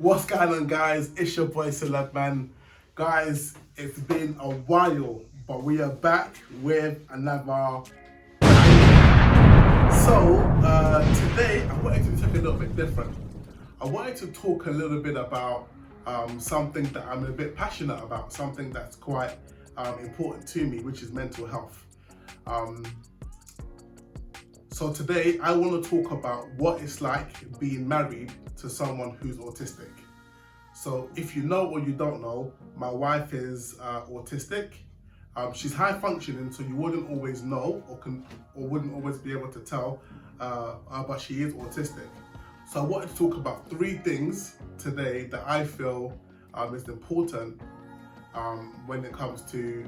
What's going on, guys? It's your boy Celeb Man. Guys, it's been a while, but we are back with another. Today I wanted to take a little bit different. I wanted to talk a little bit about something that I'm a bit passionate about, something that's quite important to me, which is mental health. So today I want to talk about what it's like being married to someone who's autistic. So if you know or you don't know, my wife is autistic. She's high functioning, so you wouldn't always know or wouldn't always be able to tell, but she is autistic. So I wanted to talk about 3 things today that I feel is important when it comes to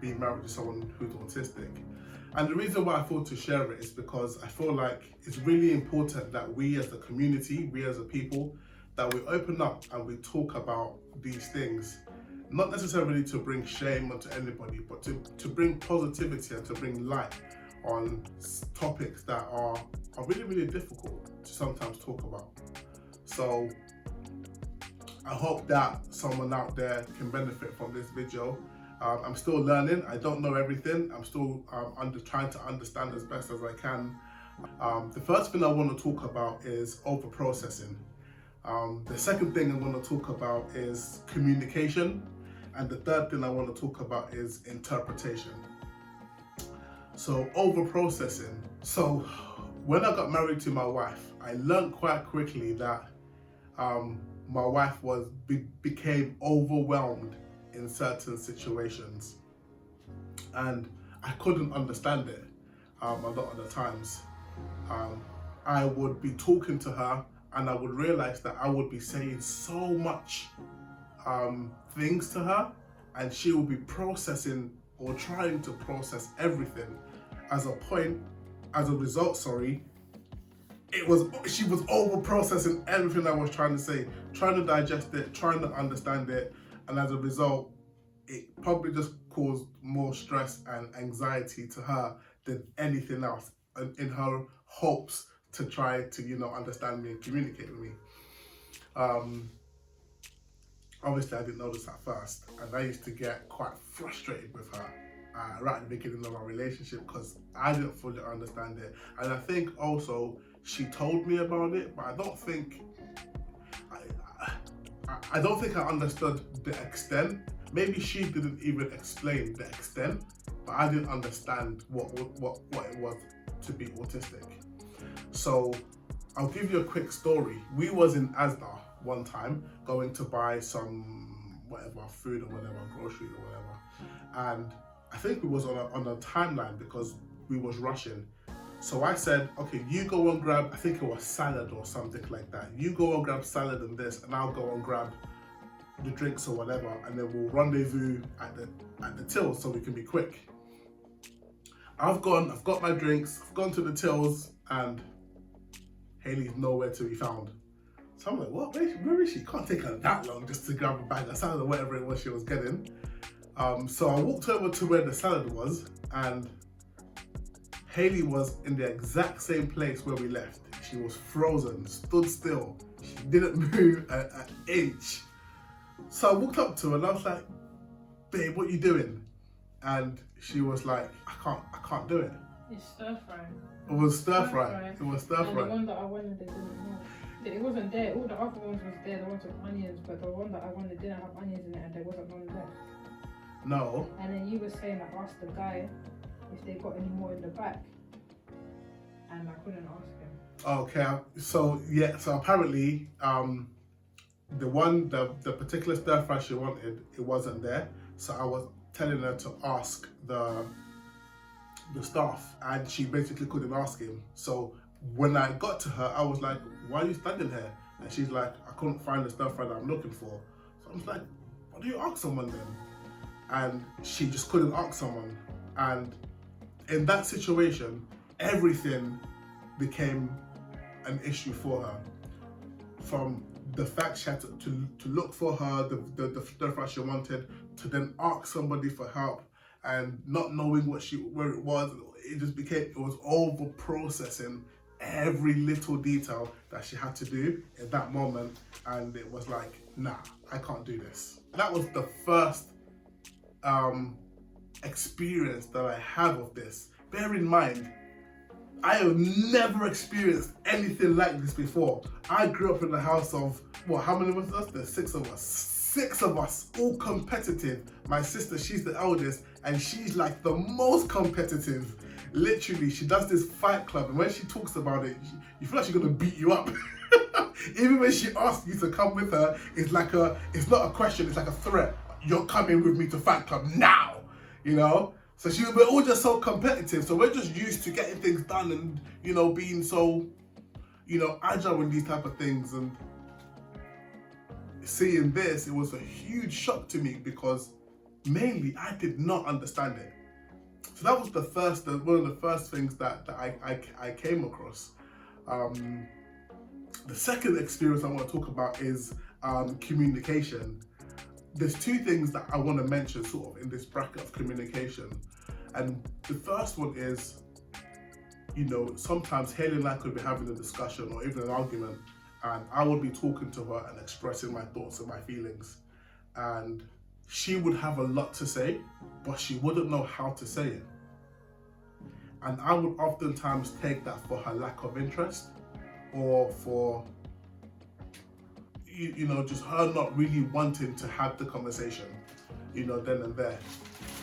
being married to someone who's autistic. And the reason why I thought to share it is because I feel like it's really important that we as a community, we as a people, that we open up and we talk about these things. Not necessarily to bring shame onto anybody, but to bring positivity and to bring light on topics that are really, really difficult to sometimes talk about. So I hope that someone out there can benefit from this video. I'm still learning. I don't know everything. I'm still trying to understand as best as I can. The first thing I want to talk about is over-processing. The second thing I want to talk about is communication. And the third thing I want to talk about is interpretation. So over-processing. So when I got married to my wife, I learned quite quickly that my wife became overwhelmed in certain situations, and I couldn't understand it a lot of the times. I would be talking to her and I would realize that I would be saying so much things to her, and she would be processing or trying to process everything. As a result, she was over processing everything I was trying to say, trying to digest it, trying to understand it, and as a result, it probably just caused more stress and anxiety to her than anything else, in her hopes to try to, understand me and communicate with me. Obviously, I didn't know this at first, and I used to get quite frustrated with her right at the beginning of our relationship because I didn't fully understand it. And I think also she told me about it, but I don't think I understood the extent. Maybe she didn't even explain the extent, but I didn't understand what it was to be autistic. So I'll give you a quick story. We was in Asda one time going to buy some food or whatever, groceries or whatever, and I think we was on a timeline because we was rushing. So I said, okay, you go and grab, I think it was salad or something like that. You go and grab salad and this, and I'll go and grab the drinks or whatever, and then we'll rendezvous at the tills so we can be quick. I've got my drinks, I've gone to the tills, and Hayley's nowhere to be found. So I'm like, what? Where is she? Can't take her that long just to grab a bag of salad or whatever it was she was getting. So I walked over to where the salad was, and Hayley was in the exact same place where we left. She was frozen, stood still. She didn't move an inch. So I walked up to her and I was like, babe, what are you doing? And she was like, I can't do it. It's stir fry. It was stir fry. It was stir fry. And the one that I wanted, they didn't have. It wasn't there. All the other ones was there. The ones with onions, but the one that I wanted didn't have onions in it, and there wasn't none left. No. And then you were saying I asked the guy if they got any more in the back, and I couldn't ask him. Okay. So apparently, the particular stir fry she wanted, it wasn't there. So I was telling her to ask the staff, and she basically couldn't ask him. So when I got to her, I was like, why are you standing here? And she's like, I couldn't find the stir fry that I'm looking for. So I was like, why do you ask someone then? And she just couldn't ask someone. And in that situation, everything became an issue for her. From the fact she had to look for her, the stir fry she wanted, to then ask somebody for help, and not knowing where it was, it was over processing every little detail that she had to do in that moment, and it was like, nah, I can't do this. That was the first experience that I have of this. Bear in mind, I have never experienced anything like this before. I grew up in a house of, what, how many of us? There's 6 of us. 6 of us, all competitive. My sister, she's the eldest, and she's like the most competitive. Literally, she does this fight club, and when she talks about it, you feel like she's gonna beat you up. Even when she asks you to come with her, it's like it's not a question, it's like a threat. You're coming with me to fight club now, you know? So we're all just so competitive, so we're just used to getting things done and, you know, being so, you know, agile in these type of things. And seeing this, it was a huge shock to me because mainly I did not understand it. So that was one of the first things that I came across. The second experience I want to talk about is communication. There's 2 things that I want to mention sort of in this bracket of communication. And the first one is, you know, sometimes Hayley and I could be having a discussion or even an argument, and I would be talking to her and expressing my thoughts and my feelings. And she would have a lot to say, but she wouldn't know how to say it. And I would oftentimes take that for her lack of interest, or for, you know, just her not really wanting to have the conversation, you know, then and there.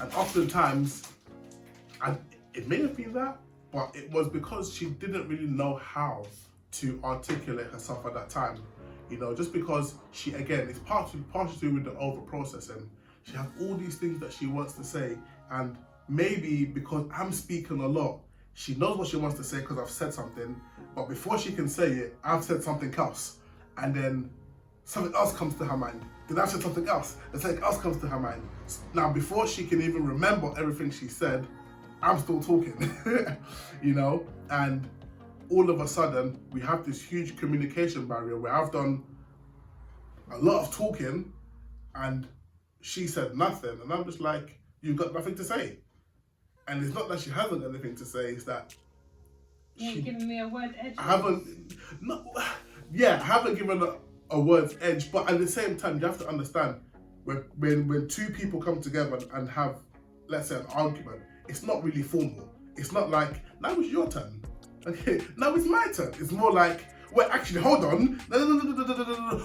And oftentimes, and it may have been that, but it was because she didn't really know how to articulate herself at that time. You know, just because she, again, it's partially to do with the over processing. She has all these things that she wants to say, and maybe because I'm speaking a lot, she knows what she wants to say because I've said something, but before she can say it, I've said something else, and then something else comes to her mind. Then I've said something else, and something else comes to her mind. Now, before she can even remember everything she said, I'm still talking, you know? And all of a sudden, we have this huge communication barrier where I've done a lot of talking and she said nothing. And I'm just like, you've got nothing to say. And it's not that she hasn't got anything to say, it's that You're giving me a word edge. I haven't given a word's edge, but at the same time, you have to understand when 2 people come together and have, let's say, an argument, it's not really formal. It's not like, now it's your turn. Okay, now it's my turn. It's more like, wait, actually, hold on.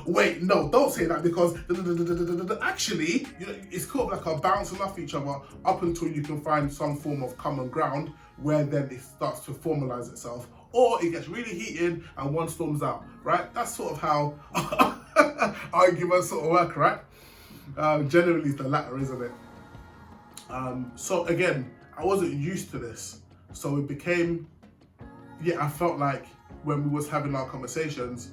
Wait, no, don't say that because actually, you know, it's kind of like a bouncing off each other up until you can find some form of common ground where then it starts to formalize itself, or it gets really heated and one storms out, right? That's sort of how arguments sort of work, right? Generally, it's the latter, isn't it? So again, I wasn't used to this, so it became, I felt like when we was having our conversations,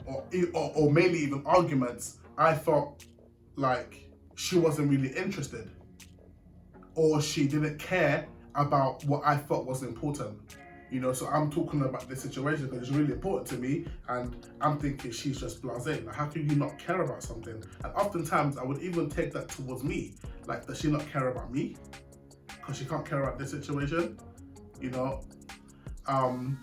or mainly even arguments, I felt like she wasn't really interested, or she didn't care about what I thought was important. You know, so I'm talking about this situation because it's really important to me, and I'm thinking she's just blasé. Like, how can you not care about something? And oftentimes I would even take that towards me. Like, does she not care about me? Because she can't care about this situation, you know? And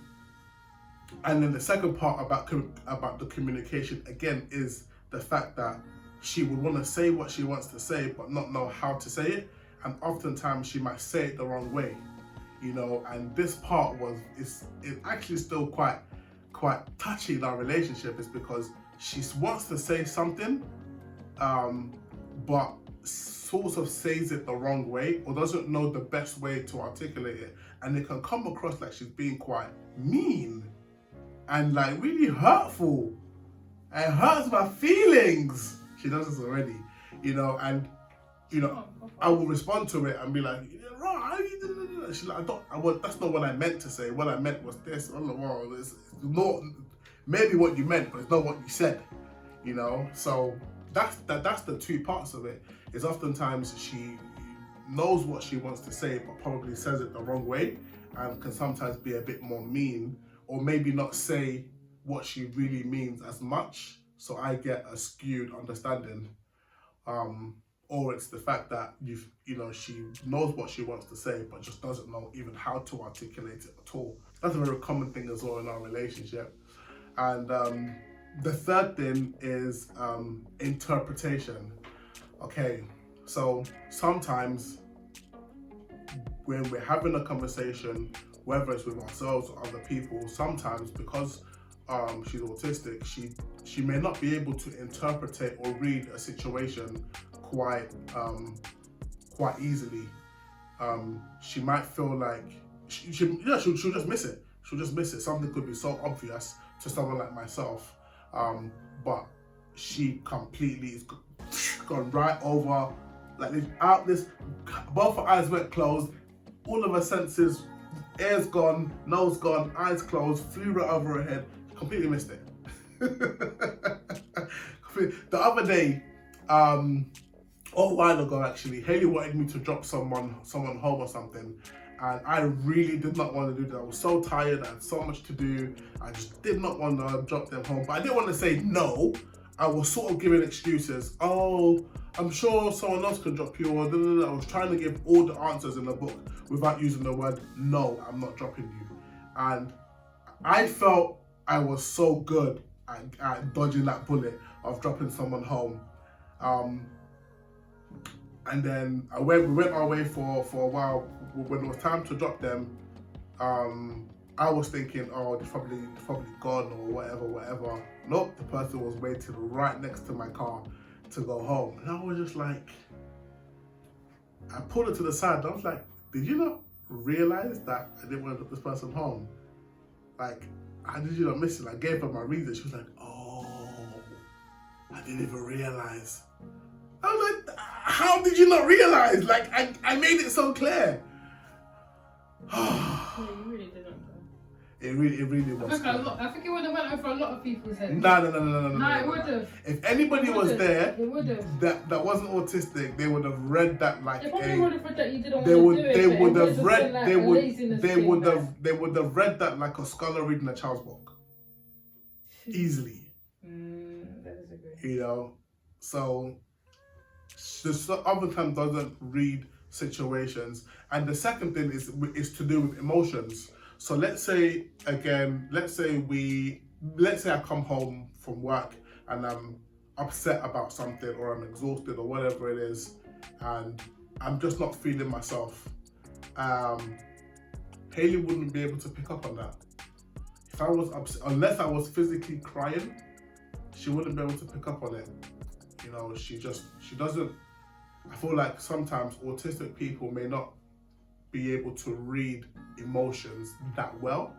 then the second part about the communication, again, is the fact that she would want to say what she wants to say, but not know how to say it. And oftentimes she might say it the wrong way, you know? And this part it's actually still quite touchy in our relationship, is because she wants to say something, but sort of says it the wrong way, or doesn't know the best way to articulate it. And it can come across like she's being quite mean and like really hurtful. It hurts my feelings. She does this already, you know, and you know, I will respond to it and be like, she's like, that's not what I meant to say. What I meant was this. Well, it's not maybe what you meant, but it's not what you said, you know. So that's the 2 parts of it. Is oftentimes she knows what she wants to say, but probably says it the wrong way, and can sometimes be a bit more mean, or maybe not say what she really means as much. So I get a skewed understanding. Or it's the fact that she knows what she wants to say, but just doesn't know even how to articulate it at all. That's a very common thing as well in our relationship. And the third thing is interpretation. Okay, so sometimes when we're having a conversation, whether it's with ourselves or other people, sometimes because she's autistic, she may not be able to interpret or read a situation quite easily. She might feel like she'll just miss it. She'll just miss it. Something could be so obvious to someone like myself, but she completely is gone right over, like out this. Both her eyes went closed. All of her senses, ears gone, nose gone, eyes closed, flew right over her head. Completely missed it. The other day, a while ago actually, Hayley wanted me to drop someone home or something, and I really did not want to do that. I was so tired, I had so much to do, I just did not want to drop them home, but I didn't want to say no. I was sort of giving excuses. Oh, I'm sure someone else can drop you, or I was trying to give all the answers in the book without using the word, no, I'm not dropping you. And I felt I was so good at dodging that bullet of dropping someone home. And then we went our way for a while. When it was time to drop them, I was thinking, oh, they're probably gone or whatever. Nope, the person was waiting right next to my car to go home. And I was just like, I pulled it to the side. I was like, did you not realize that I didn't want to drop this person home? Like, how did you not miss it? I gave her my reason. She was like, oh, I didn't even realize. I was like, how did you not realize? Like, I made it so clear. Yeah, you really didn't. It really was. I think it would have went over a lot of people's heads. No, it would have. If anybody was there it would have. that wasn't autistic, they would have read that like they probably would have read that you didn't they want would to do it. they would have read like they would have read that like a scholar reading a child's book. Easily. I disagree. You know, so the other time doesn't read situations. And the second thing is to do with emotions. So let's say I come home from work and I'm upset about something, or I'm exhausted or whatever it is, and I'm just not feeling myself. Hayley wouldn't be able to pick up on that. If I was upset, unless I was physically crying, she wouldn't be able to pick up on it. You know, she doesn't. I feel like sometimes autistic people may not be able to read emotions that well,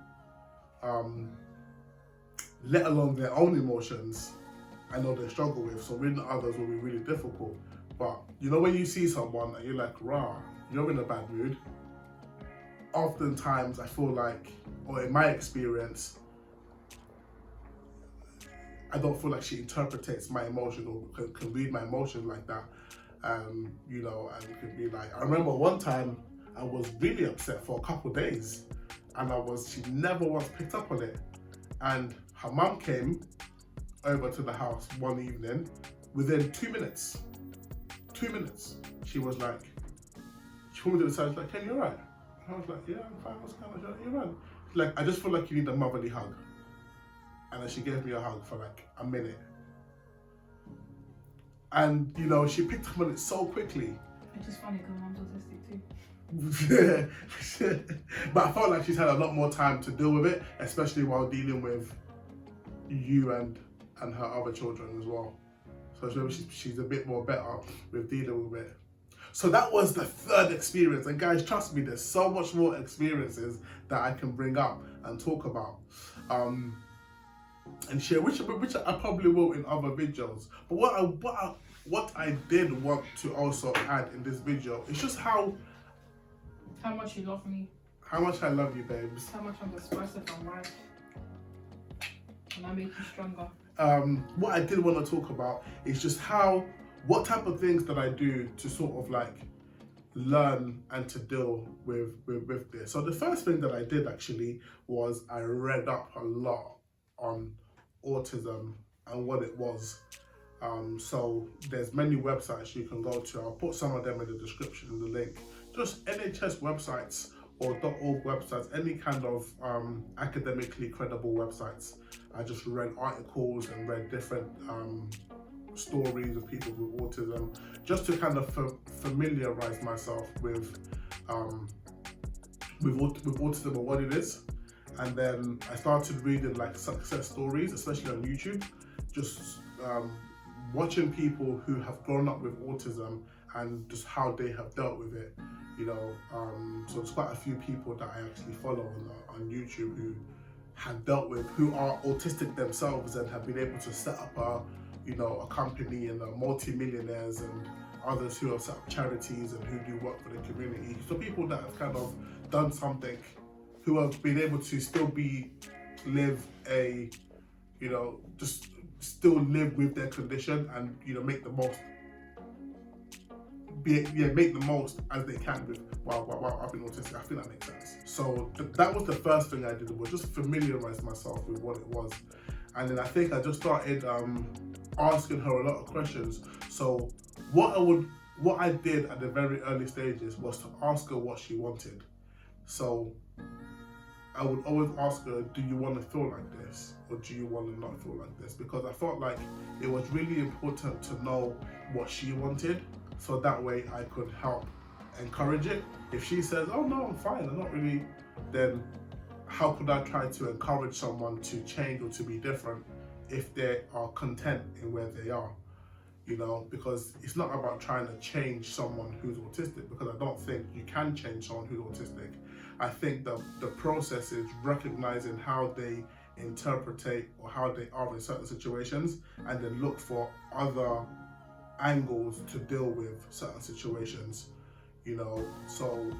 let alone their own emotions. I know they struggle with, so reading others will be really difficult. But you know, when you see someone and you're like, rah, you're in a bad mood, oftentimes I feel like, or in my experience, I don't feel like she interprets my emotions or can read my emotions like that. You know, and it could be like, I remember one time I was really upset for a couple of days, and she never once picked up on it. And her mum came over to the house one evening. Within 2 minutes, she was like, she pulled me to the side, she's like, Ken, you alright? I was like, yeah, I'm fine, what's going on? You're right. She's like, I just feel like you need a motherly hug. And then she gave me a hug for like a minute. And you know, she picked up on it so quickly. It's just funny because mom's autistic too. But I felt like she's had a lot more time to deal with it, especially while dealing with you and her other children as well. So she's a bit more better with dealing with it. So that was the third experience. And guys, trust me, there's so much more experiences that I can bring up and talk about. And share, which I probably will in other videos. But what I did want to also add in this video is just how much you love me. How much I love you, babes. How much I'm the spice of my life. And I make you stronger. What I did want to talk about is just what type of things that I do to sort of like learn and to deal with this. So the first thing that I did actually was I read up a lot on autism and what it was. So there's many websites you can go to. I'll put some of them in the description in the link. Just NHS websites or .org websites, any kind of academically credible websites. I just read articles and read different stories of people with autism, just to kind of familiarize myself with autism and what it is. And then I started reading like success stories, especially on YouTube, just watching people who have grown up with autism and just how they have dealt with it. You know, so there's quite a few people that I actually follow on YouTube who are autistic themselves and have been able to set up a company, and multi-millionaires, and others who have set up charities and who do work for the community. So people that have kind of done something, who have been able to still live with their condition, and make the most as they can with wow, I've been autistic. I think that makes sense. So that was the first thing I did, was just familiarize myself with what it was. And then I think I just started asking her a lot of questions. So what I did at the very early stages was to ask her what she wanted. So I would always ask her, do you want to feel like this, or do you want to not feel like this? Because I felt like it was really important to know what she wanted, so that way I could help encourage it. If she says, oh no, I'm fine, I'm not really, then how could I try to encourage someone to change or to be different if they are content in where they are? Because it's not about trying to change someone who's autistic, because I don't think you can change someone who's autistic. I think that the process is recognizing how they interpret or how they are in certain situations, and then look for other angles to deal with certain situations. So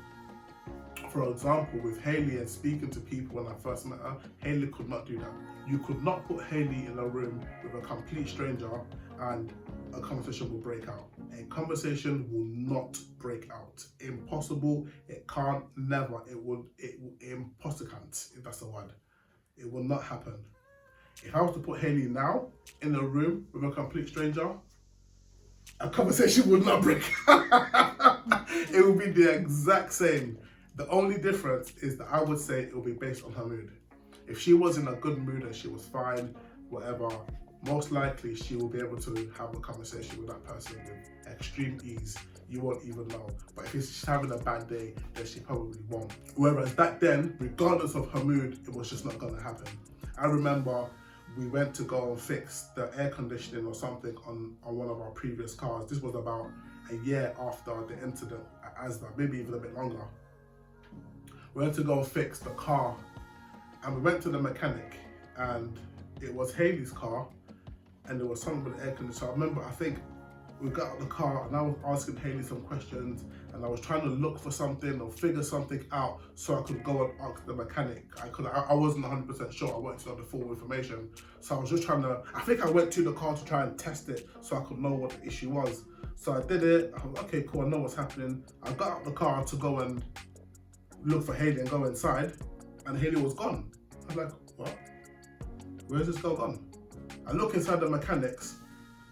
for example, with Hayley and speaking to people when I first met her, Hayley could not do that. You could not put Hayley in a room with a complete stranger and a conversation will break out. A conversation will not break out. Impossible. It can't. Never. Impossible, if that's a word. It will not happen. If I was to put Hayley now in a room with a complete stranger, a conversation would not break. It would be the exact same. The only difference is that I would say it will be based on her mood. If she was in a good mood and she was fine, whatever, most likely she will be able to have a conversation with that person with extreme ease. You won't even know. But if she's having a bad day, then she probably won't. Whereas back then, regardless of her mood, it was just not going to happen. I remember we went to go and fix the air conditioning or something on one of our previous cars. This was about a year after the incident at Asda, maybe even a bit longer. We went to go and fix the car, and we went to the mechanic, and it was Hayley's car, and there was something with the air conditioner. So I remember, I think we got out of the car and I was asking Hayley some questions, and I was trying to look for something or figure something out so I could go and ask the mechanic. I wasn't 100% sure. I wanted to know the full information. So I was just I think I went to the car to try and test it so I could know what the issue was. So I did it. I was like, okay, cool, I know what's happening. I got out of the car to go and look for Hayley and go inside, and Hayley was gone. I was like, what? Where's this girl gone? I look inside the mechanics.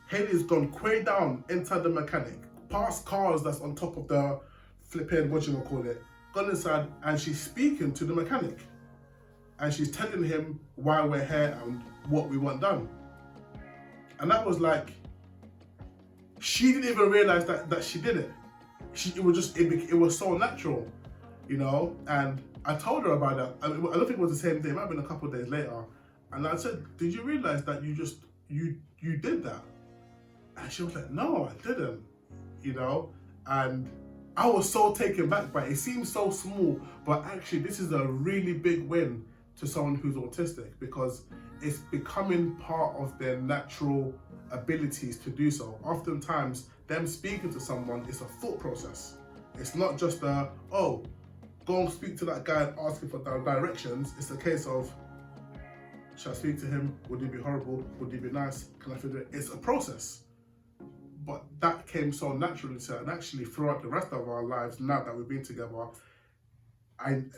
Hayley's gone way down inside the mechanic, past cars that's on top of the flipping, gone inside, and she's speaking to the mechanic. And she's telling him why we're here and what we want done. And that was like, she didn't even realize that she did it. It was so natural, and I told her about that. I don't think it was the same day, it might have been a couple of days later. And I said, did you realize that you did that? And she was like, no, I didn't, and I was so taken back by it. It seems so small, but actually this is a really big win to someone who's autistic, because it's becoming part of their natural abilities to do so. Oftentimes, them speaking to someone is a thought process. It's not just go and speak to that guy and ask him for directions. It's a case of, should I speak to him? Would he be horrible? Would he be nice? Can I figure it? It's a process. But that came so naturally to her, and actually throughout the rest of our lives, now that we've been together,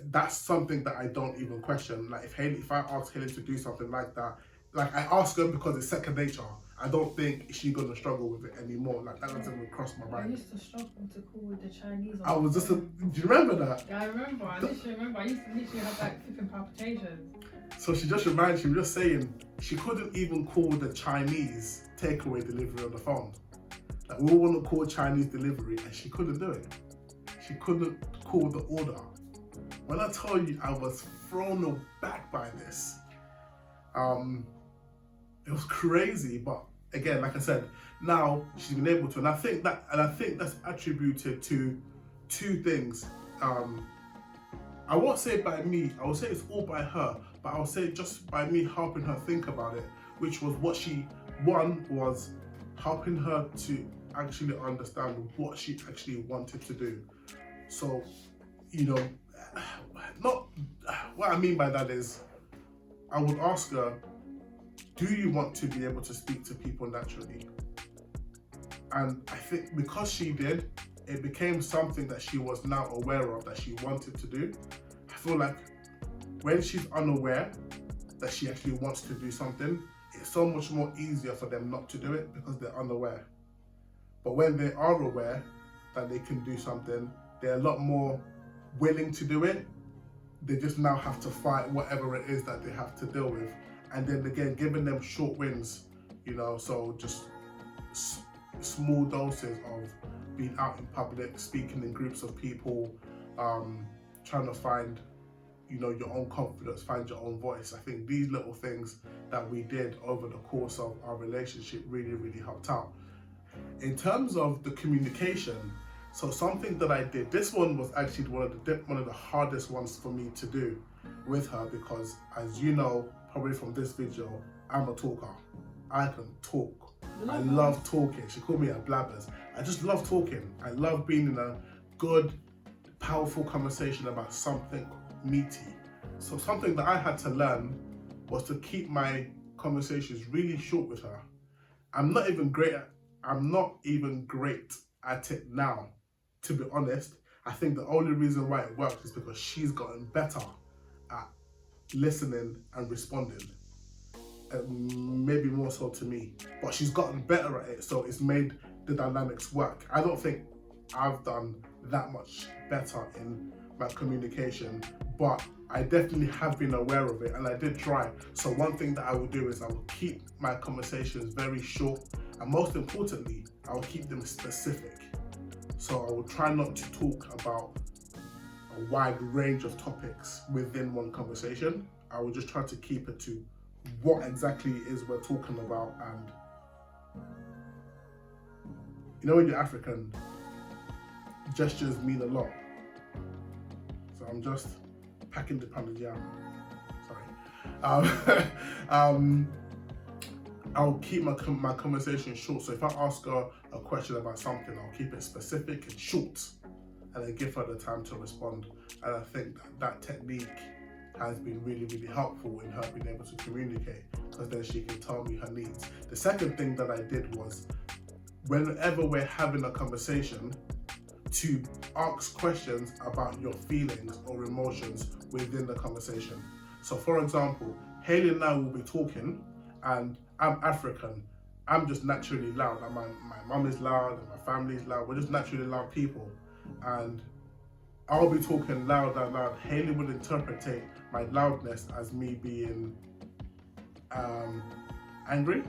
that's something that I don't even question. Like if I ask Hayley to do something like that, like I ask her because it's second nature. I don't think she's gonna struggle with it anymore. Like that doesn't even cross my I mind. used to struggle to call with the Chinese. I was just, do you remember that? Yeah, I remember. I literally remember. I used to literally have like flipping palpitations. So she just was just saying she couldn't even call the Chinese takeaway delivery on the phone. Like we all want to call Chinese delivery and she couldn't do it. She couldn't call the order. When I tell you I was thrown aback by this, it was crazy. But again, like I said, now she's been able to, and I think that's attributed to two things. I won't say it by me, I will say it's all by her, but I'll say just by me helping her think about it, which was one was helping her to actually understand what she actually wanted to do. So, not what I mean by that is, I would ask her, do you want to be able to speak to people naturally? And I think because she did, it became something that she was now aware of that she wanted to do. I feel like when she's unaware that she actually wants to do something, it's so much more easier for them not to do it because they're unaware. But when they are aware that they can do something, they're a lot more willing to do it. They just now have to fight whatever it is that they have to deal with. And then again, giving them short wins, so just small doses of being out in public, speaking in groups of people, trying to find, your own confidence, find your own voice. I think these little things that we did over the course of our relationship really, really helped out. In terms of the communication, so something that I did, this one was actually one of the hardest ones for me to do with her because, as you know, probably from this video, I'm a talker. I can talk. I love talking. She called me a blabbers. I just love talking. I love being in a good, powerful conversation about something meaty. So something that I had to learn was to keep my conversations really short with her. I'm not even great at it now, to be honest. I think the only reason why it works is because she's gotten better at listening and responding. Maybe more so to me, but she's gotten better at it, so it's made the dynamics work. I don't think I've done that much better in my communication, but I definitely have been aware of it and I did try. So one thing that I will do is I will keep my conversations very short, and most importantly, I will keep them specific. So I will try not to talk about a wide range of topics within one conversation. I will just try to keep it to what exactly it is we're talking about. And when you're African, gestures mean a lot. So I'm just packing the pound of jam. Sorry. I'll keep my conversation short. So if I ask her a question about something, I'll keep it specific and short, and then give her the time to respond. And I think that technique has been really, really helpful in her being able to communicate, because then she can tell me her needs. The second thing that I did was, whenever we're having a conversation, to ask questions about your feelings or emotions within the conversation. So for example, Hayley and I will be talking, and I'm African. I'm just naturally loud. And my mum is loud and my family is loud. We're just naturally loud people. And I'll be talking loud and loud. Hayley will interpret my loudness as me being angry.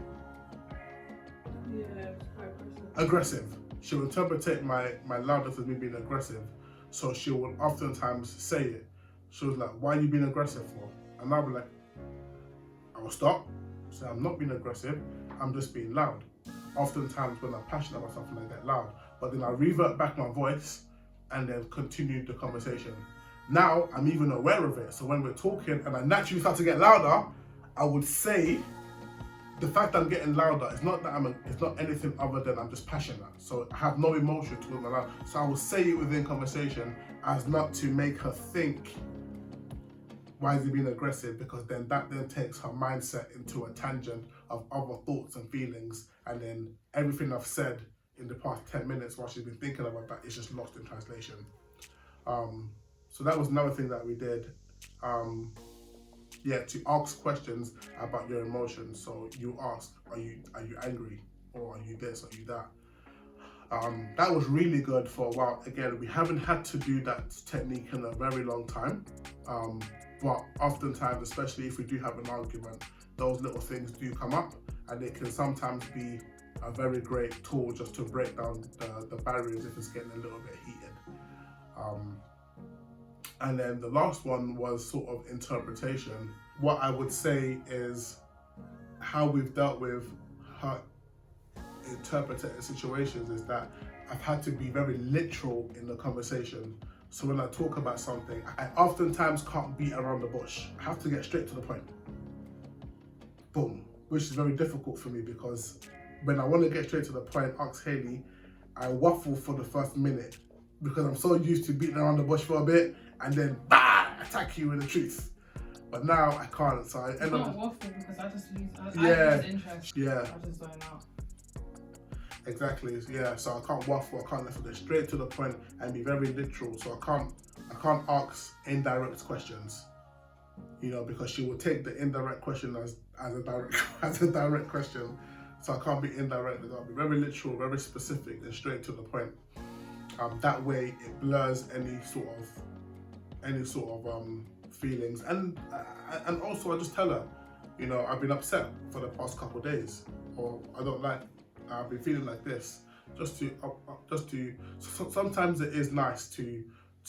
Yeah, it's quite aggressive. She'll interpret my loudness as me being aggressive. So she will oftentimes say it. She was like, why are you being aggressive for? And I'll be like, I will stop. So I'm not being aggressive, I'm just being loud. Oftentimes when I'm passionate about something, I get loud. But then I revert back my voice and then continue the conversation. Now I'm even aware of it. So when we're talking and I naturally start to get louder, I would say, the fact that I'm getting louder, it's not anything other than I'm just passionate. So I have no emotion towards my loud. So I will say it within conversation as not to make her think, why is he being aggressive? Because then that takes her mindset into a tangent of other thoughts and feelings, and then everything I've said in the past 10 minutes while she's been thinking about that is just lost in translation. So that was another thing that we did. to ask questions about your emotions. So you ask, are you angry, or are you this, are you that? That was really good for a while. Again, we haven't had to do that technique in a very long time, but oftentimes, especially if we do have an argument, those little things do come up, and it can sometimes be a very great tool just to break down the barriers if it's getting a little bit heated. And then the last one was sort of interpretation. What I would say is how we've dealt with her interpreted situations is that I've had to be very literal in the conversation. So when I talk about something, I oftentimes can't beat around the bush. I have to get straight to the point. Boom. Which is very difficult for me, because when I want to get straight to the point, ask Hayley, I waffle for the first minute because I'm so used to beating around the bush for a bit and then attack you with the truth. But now I can't, so I end up not waffle because I just lose. I lose interest. Yeah. I just zone out. Exactly. Yeah. So I can't waffle. I can't get straight to the point and be very literal. So I can't ask indirect questions. You know, because she will take the indirect question as a direct question. So I can't be indirect. I gotta be very literal, very specific, and straight to the point. That way, it blurs any sort of feelings. And also, I just tell her, you know, I've been upset for the past couple of days, or I've been feeling like this. Sometimes it is nice to,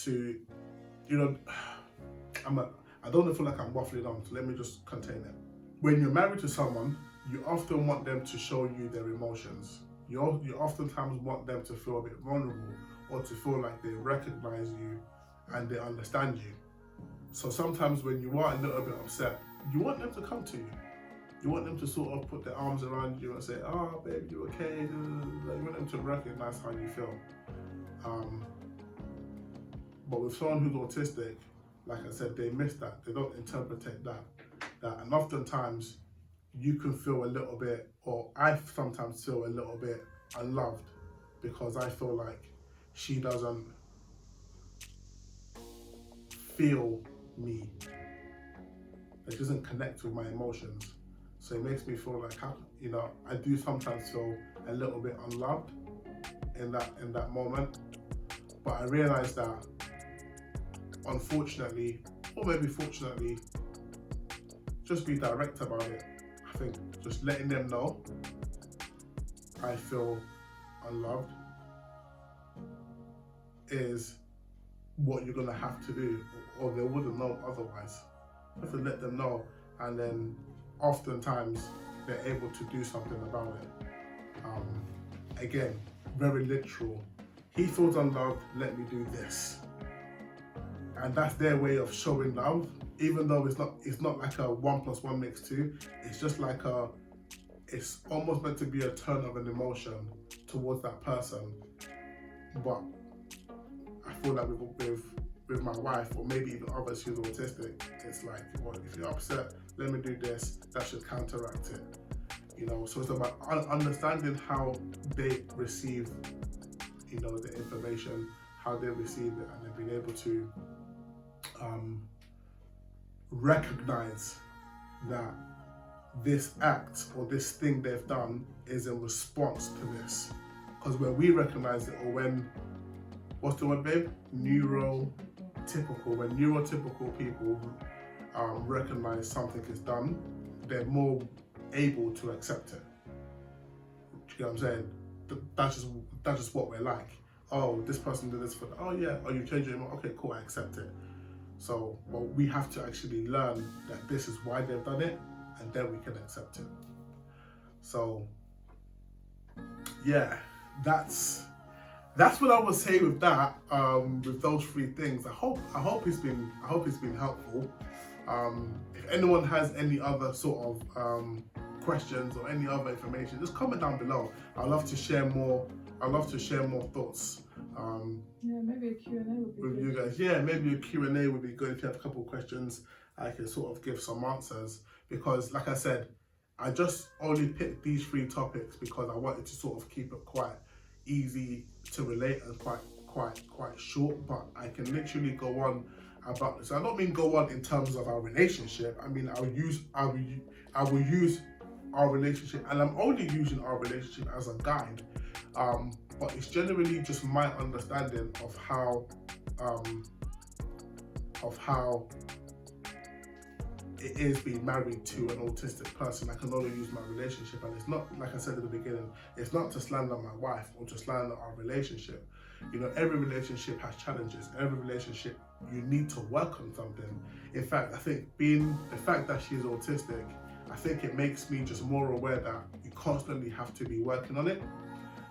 you know, I don't feel like I'm waffling on, so let me just contain it. When you're married to someone, you often want them to show you their emotions. You oftentimes want them to feel a bit vulnerable, or to feel like they recognize you and they understand you. So sometimes when you are a little bit upset, you want them to come to you. You want them to sort of put their arms around you and say, "Oh, babe, you okay?" You want them to recognize how you feel. But with someone who's autistic, like I said, they miss that. They don't interpret that. And oftentimes, you can feel a little bit, or I sometimes feel a little bit unloved, because I feel like she doesn't feel me. It doesn't connect with my emotions. So it makes me feel like, you know, I do sometimes feel a little bit unloved in that moment. But I realize that, unfortunately, or maybe fortunately, just be direct about it. I think just letting them know I feel unloved is what you're gonna have to do, or they wouldn't know otherwise. You have to let them know, and then oftentimes they're able to do something about it. Again, very literal. He feels unloved, let me do this. And that's their way of showing love, even though it's not like a 1 + 1 makes 2. It's just like it's almost meant to be a turn of an emotion towards that person. But I feel like with my wife, or maybe even others who's autistic, it's like, well, if you're upset, let me do this, that should counteract it. You know, so it's about understanding how they receive, you know, the information, how they receive it, and then being able to recognize that this act or this thing they've done is in response to this. Because when we recognize it, or when, what's the word, babe? Neurotypical. When neurotypical people recognize something is done, they're more able to accept it. You know what I'm saying? That's just what we're like. Oh, this person did this for, oh yeah, oh, you changed your mind, okay, cool, I accept it. So, well, we have to actually learn that this is why they've done it, and then we can accept it. So, yeah, that's what I would say with that. With those 3 things, I hope it's been helpful. If anyone has any other sort of questions or any other information, just comment down below. I'd love to share more. Thoughts. Yeah, maybe a Q&A would be with good. you guys. Yeah, maybe a Q&A would be good. If you have a couple of questions, I can sort of give some answers, because like I said, I just only picked these 3 topics because I wanted to sort of keep it quite easy to relate and quite short, but I can literally go on about this. I don't mean go on in terms of our relationship. I mean, I will use our relationship, and I'm only using our relationship as a guide. But it's generally just my understanding of how it is being married to an autistic person. I can only use my relationship, and it's not, like I said at the beginning, it's not to slander my wife or to slander our relationship. You know, every relationship has challenges. Every relationship, you need to work on something. In fact, I think the fact that she's autistic, I think it makes me just more aware that you constantly have to be working on it.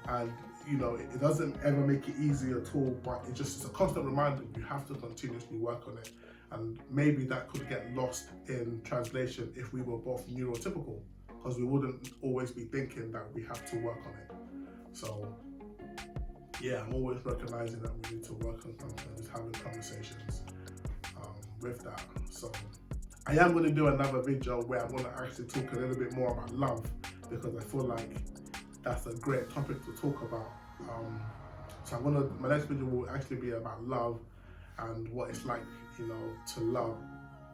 And you know, it doesn't ever make it easy at all, but it's a constant reminder you have to continuously work on it. And maybe that could get lost in translation if we were both neurotypical, because we wouldn't always be thinking that we have to work on it. So yeah, I'm always recognizing that we need to work on something, just having conversations with that. So I am going to do another video where I'm going to actually talk a little bit more about love, because I feel like that's a great topic to talk about. So my next video will actually be about love and what it's like, you know, to love,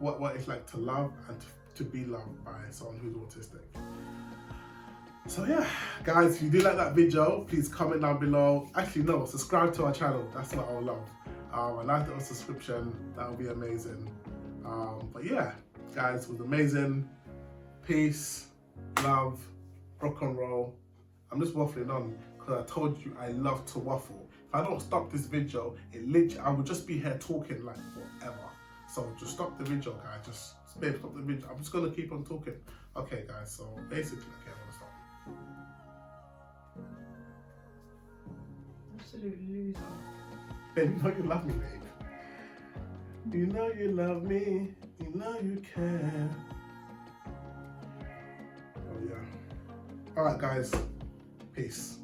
what it's like to love and to be loved by someone who's autistic. So yeah, guys, if you do like that video, please comment down below. Actually, no, subscribe to our channel. That's what I would love. A nice little subscription, that would be amazing. But yeah, guys, it was amazing. Peace, love, rock and roll. I'm just waffling on because I told you I love to waffle. If I don't stop this video, I will just be here talking like forever. So just stop the video, guys. Just babe, stop the video. I'm just gonna keep on talking. Okay, guys. So basically, okay, I'm gonna stop. Absolute loser. Babe, you know you love me, babe. You know you love me. You know you care. Oh yeah. All right, guys. Peace.